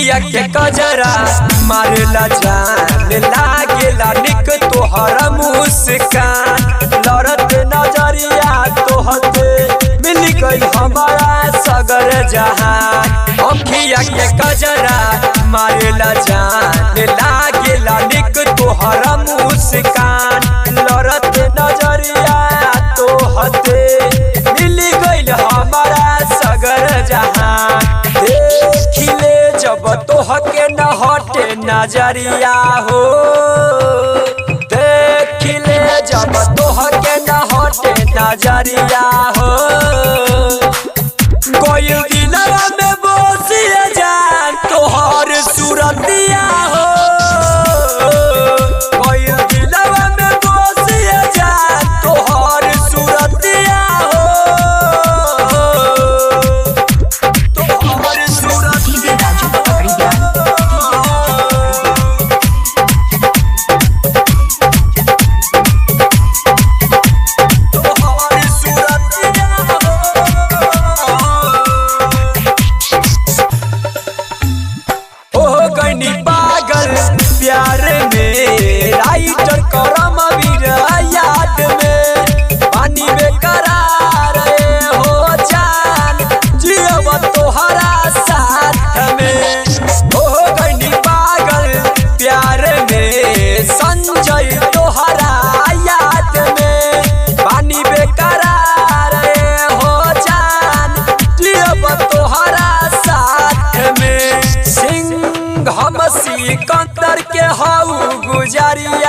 अखिया के कजरा मारेला जान लागेला निक तोहरा मुस्कान लड़त नजरिया तोहते मिल गई हमारा सगर जहान। अखिया के कजरा मारेला जान लागेला निक तोहरा मुस्कान लड़त नजरिया तोहते मिल गई हमारा सगर जहान। देखिले जब तोहके न हटे नजरिया हो देखिले जब तोहके न हटे नजरिया हो कोई दिलवा में बसिए जान तोहर सूरतिया हो कोई दिलवा में बसिए जान तोहर सूरतिया हो तोहर सूरतिया पागल प्यार में राइटर करम वीर याद में पानी में करार हो जान जीव तोहरा साथ में हो गई पागल प्यार में संजय तोहरा याद में पानी में करार हो जान जीव तोहरा साथ में सिंह हम सिकंदर के हाउ गुजारिया